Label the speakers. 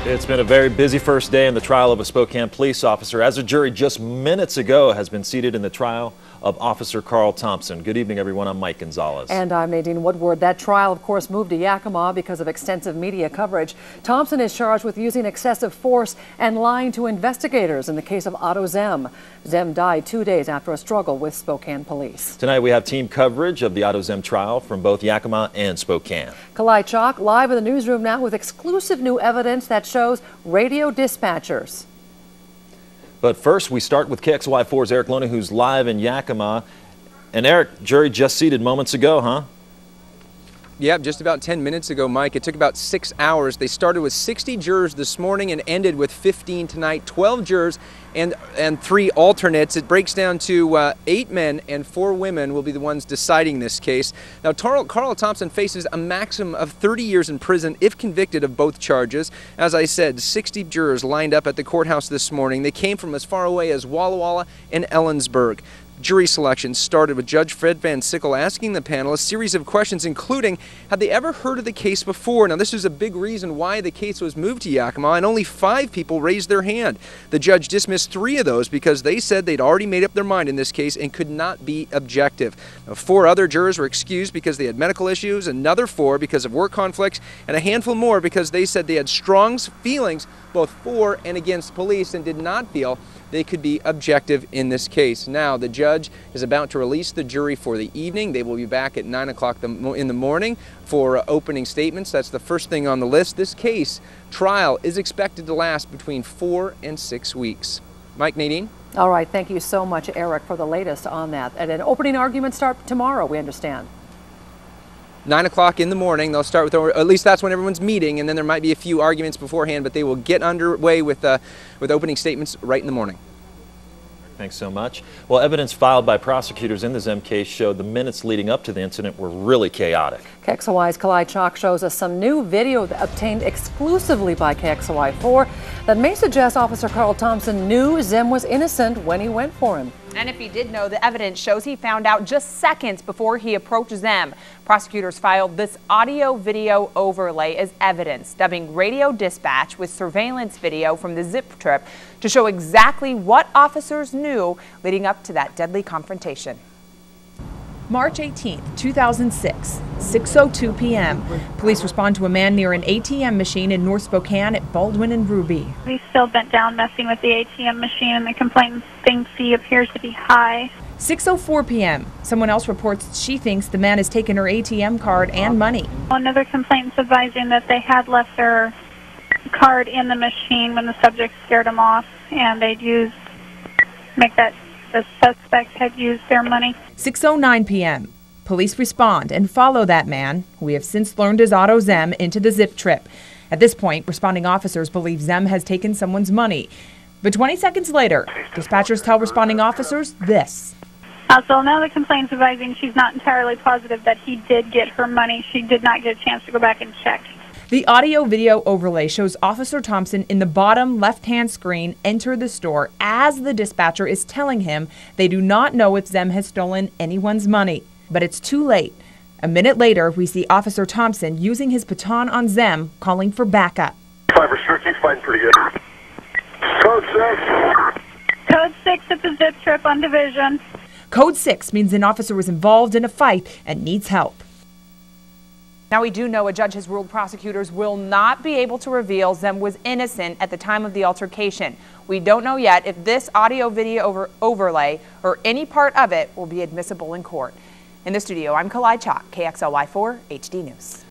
Speaker 1: It's been a very busy first day in the trial of a Spokane police officer, as a jury just minutes ago has been seated in the trial of Officer Carl Thompson. Good evening, everyone. I'm Mike Gonzalez.
Speaker 2: And I'm Nadine Woodward. That trial, of course, moved to Yakima because of extensive media coverage. Thompson is charged with using excessive force and lying to investigators in the case of Otto Zehm. Zehm died 2 days after a struggle with Spokane Police.
Speaker 1: Tonight we have team coverage of the Otto Zehm trial from both Yakima and Spokane.
Speaker 2: Kalae Chock live in the newsroom now with exclusive new evidence that shows radio dispatchers.
Speaker 1: But first, we start with KXLY4's Erik Loney, who's live in Yakima. And Erik, jury just seated moments ago, huh?
Speaker 3: Yeah, just about 10 minutes ago, Mike. It took about 6 hours. They started with 60 jurors this morning and ended with 15 tonight. 12 jurors and 3 alternates. It breaks down to 8 men and 4 women will be the ones deciding this case. Now, Carl Thompson faces a maximum of 30 years in prison if convicted of both charges. As I said, 60 jurors lined up at the courthouse this morning. They came from as far away as Walla Walla and Ellensburg. Jury selection started with Judge Fred Van Sickle asking the panel a series of questions, including, had they ever heard of the case before? Now, this was a big reason why the case was moved to Yakima, and only 5 people raised their hand. The judge dismissed 3 of those because they said they'd already made up their mind in this case and could not be objective. Now, 4 other jurors were excused because they had medical issues, another 4 because of work conflicts, and a handful more because they said they had strong feelings both for and against police and did not feel they could be objective in this case. Now, the judge is about to release the jury for the evening. They will be back at 9 o'clock in the morning for opening statements. That's the first thing on the list. This case trial is expected to last between 4 and 6 weeks. Mike, Nadine?
Speaker 2: All right. Thank you so much, Erik, for the latest on that. And an opening argument start tomorrow, we understand.
Speaker 3: 9 o'clock in the morning, they'll start with, or at least that's when everyone's meeting, and then there might be a few arguments beforehand, but they will get underway with opening statements right in the morning.
Speaker 1: Thanks so much. Well, evidence filed by prosecutors in the Zehm case showed the minutes leading up to the incident were really chaotic.
Speaker 2: KXLY's Kalae Chock shows us some new video obtained exclusively by KXLY4 that may suggest Officer Carl Thompson knew Zehm was innocent when he went for him.
Speaker 4: And if he did know, the evidence shows he found out just seconds before he approached Zehm. Prosecutors filed this audio-video overlay as evidence, dubbing radio dispatch with surveillance video from the zip trip to show exactly what officers knew leading up to that deadly confrontation. March 18, 2006, 6:02 p.m. Police respond to a man near an ATM machine in North Spokane at Baldwin and Ruby.
Speaker 5: He's still bent down messing with the ATM machine, and the complainant thinks he appears to be high.
Speaker 4: 6:04 p.m. Someone else reports she thinks the man has taken her ATM card and money.
Speaker 5: Another complainant's advising that they had left their card in the machine when the subject scared him off, and they'd the suspect had used their money.
Speaker 4: 6:09 p.m. Police respond and follow that man, who we have since learned is Otto Zehm, into the zip trip. At this point, responding officers believe Zehm has taken someone's money. But 20 seconds later, dispatchers tell responding officers this.
Speaker 5: So now the complainant's advising she's not entirely positive that he did get her money. She did not get a chance to go back and check.
Speaker 4: The audio-video overlay shows Officer Thompson in the bottom left-hand screen enter the store as the dispatcher is telling him they do not know if Zehm has stolen anyone's money. But it's too late. A minute later, we see Officer Thompson using his baton on Zehm, calling for backup.
Speaker 6: 5 restricting, fighting pretty good. Code 6.
Speaker 5: Code 6 at the zip trip on division.
Speaker 4: Code 6 means an officer was involved in a fight and needs help. Now, we do know a judge has ruled prosecutors will not be able to reveal Zehm was innocent at the time of the altercation. We don't know yet if this audio-video overlay or any part of it will be admissible in court. In the studio, I'm Kalae Chock, KXLY4 HD News.